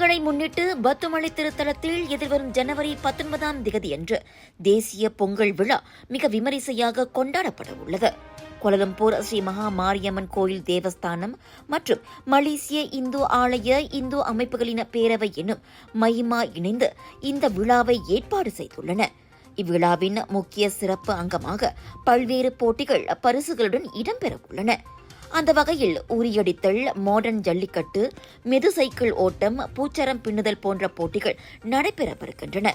பொங்கலை முன்னிட்டு பத்துமலை திருத்தலத்தில் எதிர்வரும் ஜனவரி 19 அன்று தேசிய பொங்கல் விழா மிக விமரிசையாக கொண்டாடப்பட உள்ளது. கோலாலம்பூர் ஸ்ரீ மகா மாரியம்மன் கோயில் தேவஸ்தானம் மற்றும் மலேசிய இந்து ஆலய இந்து அமைப்புகளின் பேரவை எனும் மைமா இணைந்து இந்த விழாவை ஏற்பாடு செய்துள்ளன. இவ்விழாவின் முக்கிய சிறப்பு அங்கமாக பல்வேறு போட்டிகள் பரிசுகளுடன் இடம்பெற உள்ளன. அந்த வகையில் உரியடித்தல், மாடர்ன் ஜல்லிக்கட்டு, மெது சைக்கிள் ஓட்டம், பூச்சரம் பின்னுதல் போன்ற போட்டிகள் நடைபெறவிருக்கின்றன.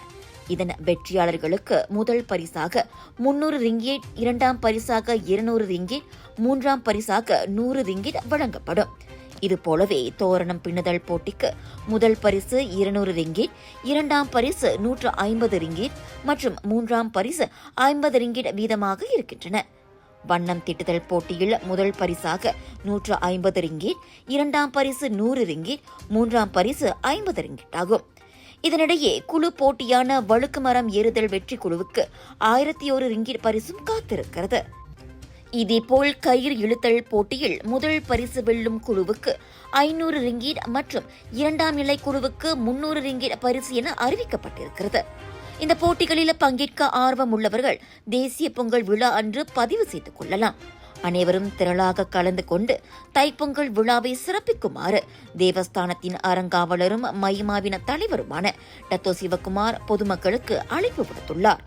இதன் வெற்றியாளர்களுக்கு முதல் பரிசாக 300 ரிங்கேட், இரண்டாம் பரிசாக 200 ரிங்கேட், மூன்றாம் பரிசாக 100 ரிங்கேட் வழங்கப்படும். இதுபோலவே தோரணம் பின்னுதல் போட்டிக்கு முதல் பரிசு 200 ரிங்கேட், இரண்டாம் பரிசு 150 ரிங்கேட் மற்றும் மூன்றாம் பரிசு 50 ரிங்கேட் வீதமாக இருக்கின்றன. வண்ணம் தீட்டுதல் போட்டியில் முதல் பரிசாக 150 ரிங்கேட், இரண்டாம் பரிசு 100 ரிங்கேட், மூன்றாம் பரிசு 50 ரிங்கேட் ஆகும். இதனிடையே குழு போட்டியான வழுக்கு மரம் ஏறுதல் வெற்றி குழுவுக்கு 1001 ரிங்கேட் பரிசும் காத்திருக்கிறது. இதேபோல் கயிறு இழுத்தல் போட்டியில் முதல் பரிசு வெல்லும் குழுவுக்கு 500 ரிங்கேட் மற்றும் இரண்டாம் நிலை குழுவுக்கு 300 ரிங்கேட் பரிசு என அறிவிக்கப்பட்டிருக்கிறது. இந்த போட்டிகளில் பங்கேற்க ஆர்வம் உள்ளவர்கள் தேசிய பொங்கல் விழா அன்று பதிவு செய்து கொள்ளலாம். அனைவரும் திரளாக கலந்து கொண்டு தைப்பொங்கல் விழாவை சிறப்பிக்குமாறு தேவஸ்தானத்தின் அறங்காவலரும் மைமாவின் தலைவருமான டத்தோ சிவகுமார் பொதுமக்களுக்கு அழைப்பு விடுத்துள்ளார்.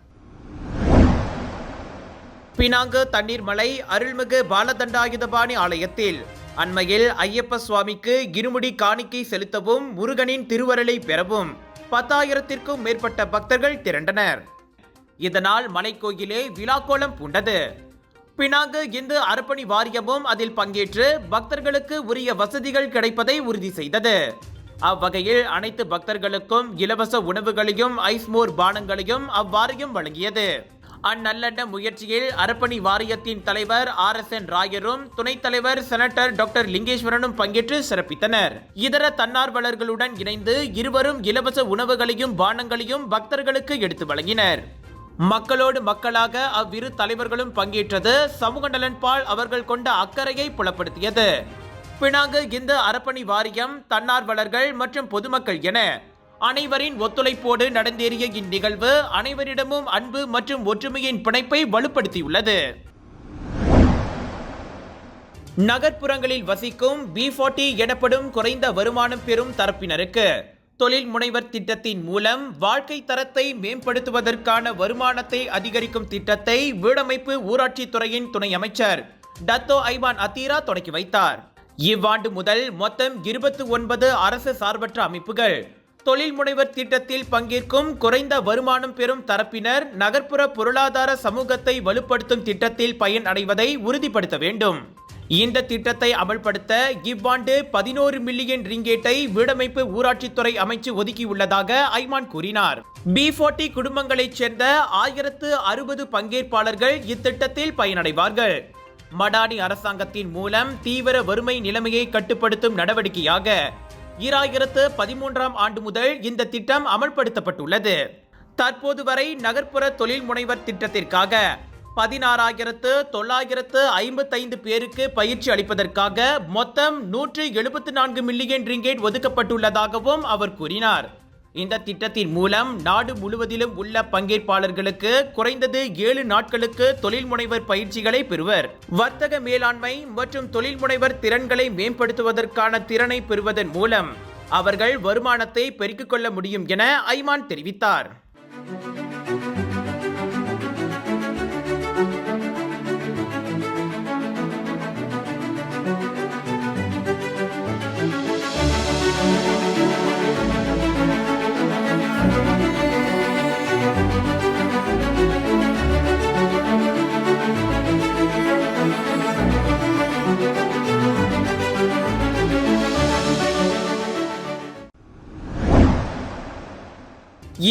பினாங்கு தண்ணீர் மலை அருள்மிகு பாலதண்டாயுதபாணி ஆலயத்தில் அண்மையில் ஐயப்ப சுவாமிக்கு இருமுடி காணிக்கை செலுத்தவும் முருகனின் திருவருளை பெறவும் 10,000க்கும் மேற்பட்ட பக்தர்கள் திரண்டனர். இதனால் மலைக்கோயிலே விழாக்கோலம் பூண்டது. பினாங்கு இந்து அறப்பணி வாரியமும் அதில் பங்கேற்று பக்தர்களுக்கு உரிய வசதிகள் கிடைப்பதை உறுதி செய்தது. அவ்வகையில் அனைத்து பக்தர்களுக்கும் இலவச உணவுகளையும் ஐஸ்மோர் பானங்களையும் அவ்வாரியம் வழங்கியது. அந்நல்லெண்ண முயற்சியில் அறப்பணி வாரியத்தின் தலைவர் RSN ராயரும் துணைத் தலைவர் செனட்டர் டாக்டர் லிங்கேஸ்வரனும் பங்கேற்று சிறப்பித்தனர். இதர தன்னார்வலர்களுடன் இணைந்து இருவரும் இலவச உணவுகளையும் பானங்களையும் பக்தர்களுக்கு எடுத்து வழங்கினர். மக்களோடு மக்களாக அவ்விரு தலைவர்களும் பங்கேற்றது சமூக நலன்பால் அவர்கள் கொண்ட அக்கறையை புலப்படுத்தியது. பினாங்கு இந்து அறப்பணி வாரியம், தன்னார்வலர்கள் மற்றும் பொதுமக்கள் என அனைவரின் ஒத்துழைப்போடு நடந்தேறிய இந்நிகழ்வு அனைவரிடமும் அன்பு மற்றும் ஒற்றுமையின் பிணைப்பை வலுப்படுத்தியுள்ளது. நகர்ப்புறங்களில் வசிக்கும் B40 எனப்படும் குறைந்த வருமானம் பெறும் தரப்பினருக்கு தொழில் முனைவர் திட்டத்தின் மூலம் வாழ்க்கை தரத்தை மேம்படுத்துவதற்கான வருமானத்தை அதிகரிக்கும் திட்டத்தை வீடமைப்பு ஊராட்சித்துறையின் துணை அமைச்சர் டத்தோ ஐவான் அத்தீரா தொடக்கி வைத்தார். இவ்வாண்டு முதல் மொத்தம் 29 அரசு சார்பற்ற அமைப்புகள் தொழில் முனைவர் திட்டத்தில் பங்கேற்கும் குறைந்த வருமானம் பெறும் தரப்பினர் நகர்ப்புற பொருளாதார சமூகத்தை வலுப்படுத்தும் திட்டத்தில் பயன் அடைவதை உறுதிப்படுத்த வேண்டும். இந்த திட்டத்தை அமல்படுத்த இவ்வாண்டு 11 மில்லியன் ரிங்கேட்டை வீடமைப்பு ஊராட்சித்துறை அமைச்சு ஒதுக்கியுள்ளதாக ஐமான் கூறினார். B40 குடும்பங்களைச் சேர்ந்த 1060 பங்கேற்பாளர்கள் இத்திட்டத்தில் பயனடைவார்கள். மடானி அரசாங்கத்தின் மூலம் தீவிர வறுமை நிலைமையை கட்டுப்படுத்தும் நடவடிக்கையாக 2013ஆம் ஆண்டு முதல் இந்த திட்டம் அமல்படுத்தப்பட்டுள்ளது. தற்போது வரை நகர்ப்புற தொழில் முனைவர் திட்டத்திற்காக 16,955 பேருக்கு பயிற்சி அளிப்பதற்காக மொத்தம் 174 மில்லியன் ரிங்கேட் ஒதுக்கப்பட்டுள்ளதாகவும் அவர் கூறினார். இந்த திட்டத்தின் மூலம் நாடு முழுவதிலும் உள்ள பங்கேற்பாளர்களுக்கு குறைந்தது 7 நாட்களுக்கு தொழில் முனைவர் பயிற்சிகளை பெறுவர். வர்த்தக மேலாண்மை மற்றும் தொழில் முனைவர் திறன்களை மேம்படுத்துவதற்கான திறனை பெறுவதன் மூலம் அவர்கள் வருமானத்தை பெருக்கிக் கொள்ள முடியும் என ஐமான் தெரிவித்தார்.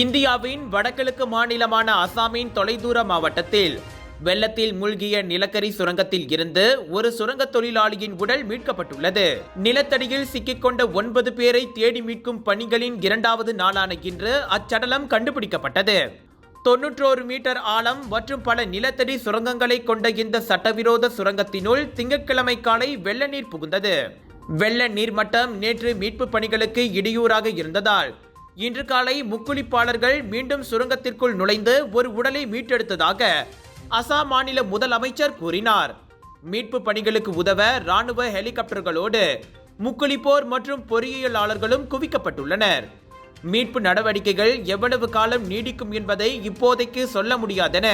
இந்தியாவின் வடகிழக்கு மாநிலமான அசாமின் தொலைதூர மாவட்டத்தில் வெள்ளத்தில் மூழ்கிய நிலக்கரி சுரங்கத்தில் இருந்து ஒரு சுரங்க தொழிலாளியின் உடல் மீட்கப்பட்டுள்ளது. நிலத்தடியில் சிக்கிக்கொண்ட 9 பேரை தேடி மீட்கும் பணிகளின் 2வது நாளான இன்று அச்சடலம் கண்டுபிடிக்கப்பட்டது. 91 மீட்டர் ஆழம் மற்றும் பல நிலத்தடி சுரங்கங்களை கொண்ட இந்த சட்டவிரோத சுரங்கத்தினுள் திங்கட்கிழமை காலை வெள்ள நீர் புகுந்தது. வெள்ள நீர்மட்டம் நேற்று மீட்பு பணிகளுக்கு இடையூறாக இருந்ததால் இன்று காலை முக்குளிப்பாளர்கள் மீண்டும் சுரங்கத்திற்குள் நுழைந்து ஒரு உடலை மீட்டெடுத்ததாக அசாம் மாநில முதலமைச்சர் கூறினார். மீட்பு பணிகளுக்கு உதவ ராணுவ ஹெலிகாப்டர்களோடு முக்குளிப்போர் மற்றும் பொறியியலாளர்களும் குவிக்கப்பட்டுள்ளனர். மீட்பு நடவடிக்கைகள் எவ்வளவு காலம் நீடிக்கும் என்பதை இப்போதைக்கு சொல்ல முடியாதென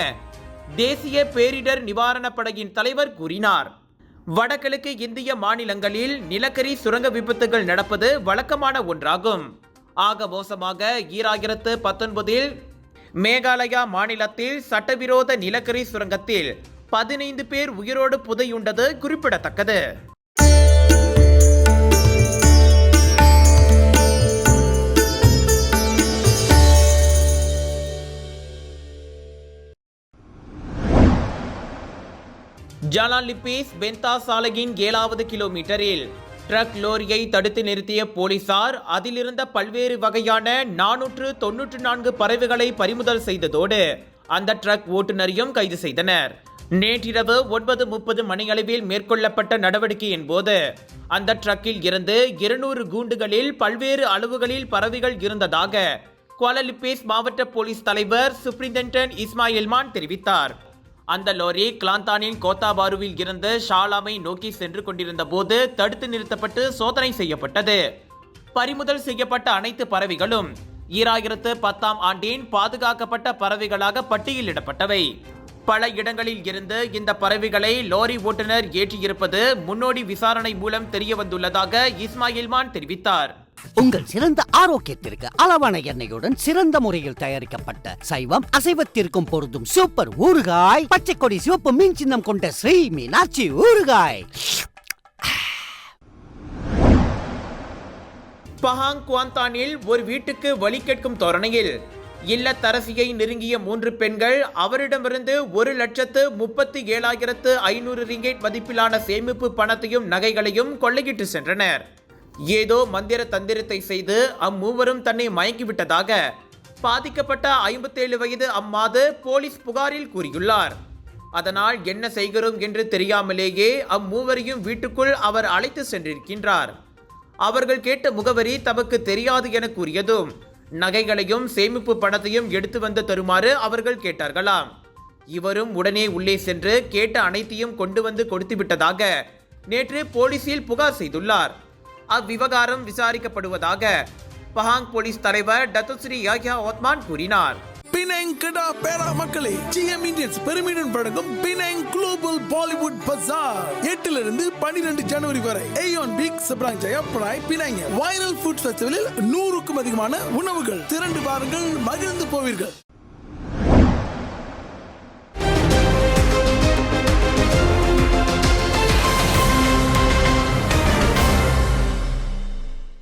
தேசிய பேரிடர் நிவாரணப் படையின் தலைவர் கூறினார். வடகிழக்கு இந்திய மாநிலங்களில் நிலக்கரி சுரங்க விபத்துகள் நடப்பது வழக்கமான ஒன்றாகும். ஆக மோசமாக 2019 மேகாலயா மாநிலத்தில் சட்டவிரோத நிலக்கரி சுரங்கத்தில் 15 பேர் உயிரோடு புதையுண்டது குறிப்பிடத்தக்கது. ஜாலான் லிப்பீஸ் பெந்தா சாலையின் 7வது கிலோமீட்டரில் ட்ரக் லோரியை தடுத்து நிறுத்திய போலீசார் அதிலிருந்த பல்வேறு வகையான 494 பறவைகளை பறிமுதல் செய்ததோடு அந்த ட்ரக் ஓட்டுநரையும் கைது செய்தனர். நேற்றிரவு 9:30 மணியளவில் மேற்கொள்ளப்பட்ட நடவடிக்கையின் போது அந்த ட்ரக்கில் இருந்து 200 கூண்டுகளில் பல்வேறு அளவுகளில் பறவைகள் இருந்ததாக குவாலலிப்பீஸ் மாவட்ட போலீஸ் தலைவர் சூப்பரிண்டென்டென்ட் இஸ்மாயில் மான் தெரிவித்தார். அந்த லோரி கிளாந்தானின் கோத்தாபாருவில் இருந்து ஷாலாமை நோக்கி சென்று கொண்டிருந்த போது தடுத்து நிறுத்தப்பட்டு சோதனை செய்யப்பட்டது. பறிமுதல் செய்யப்பட்ட அனைத்து பறவைகளும் 2010 ஆண்டின் பாதுகாக்கப்பட்ட பறவைகளாக பட்டியலிடப்பட்டவை. பல இடங்களில் இருந்து இந்த பறவைகளை லோரி ஓட்டுநர் ஏற்றியிருப்பது முன்னோடி விசாரணை மூலம் தெரிய வந்துள்ளதாக இஸ்மாயில் மான் தெரிவித்தார். உங்கள் சிறந்த ஆரோக்கியத்திற்கு அளவான எண்ணெயுடன் சிறந்த முறையில் தயாரிக்கப்பட்ட சைவம் அசைவத்திற்கும் பொருந்தும் சூப்பர் ஊறுகாய், பச்சை கொடி சிவப்பு மீன் சின்னம் கொண்ட ஸ்ரீ மீனாட்சி ஊறுகாய். பஹாங் குவாந்தானில் ஒரு வீட்டுக்கு வழி கேட்கும் தோரணையில் இல்லத்தரசியை நெருங்கிய 3 பெண்கள் அவரிடமிருந்து 1,37,500 ரிங்கெட் மதிப்பிலான சேமிப்பு பணத்தையும் நகைகளையும் கொள்ளையிட்டு சென்றனர். ஏதோ மந்திர தந்திரத்தை செய்து அம்மூவரும் தன்னை மயக்கிவிட்டதாக பாதிக்கப்பட்ட 57 வயது அம்மாது போலீஸ் புகாரில் கூறியுள்ளார். அதனால் என்ன செய்கிறோம் என்று தெரியாமலேயே அம்மூவரையும் வீட்டுக்குள் அவர் அழைத்து சென்றிருக்கின்றார். அவர்கள் கேட்ட முகவரி தமக்கு தெரியாது என கூறியதும் நகைகளையும் சேமிப்பு பணத்தையும் எடுத்து வந்து தருமாறு அவர்கள் கேட்டார்களாம். இவரும் உடனே உள்ளே சென்று கேட்ட அனைத்தையும் கொண்டு வந்து கொடுத்து விட்டதாக நேற்று போலீசில் புகார் செய்துள்ளார். அவ்விவகாரம் விசாரிக்கப்படுவதாக பஹாங் போலீஸ் தலைவர் டத்துஸ்ரீ யாஹ்யா ஓத்மான் கூறினார். பினாங் கடா பேரா மக்களே, ஜிஎம் இந்தியன்ஸ் பெருமிடன் வழங்கும் பினாங் குளோபல் பாலிவுட் பஜார் 8 இருந்து 12 ஜனவரி வரை ஏயோன் பிக் சப்ராங் ஜயா பிராய் பினாங் வைரல் ஃபுட் ஃபெஸ்டிவலில் 100க்கும் அதிகமான உணவுகள் திரண்டு பாருங்கள், மகிழ்ந்து போவீர்கள்.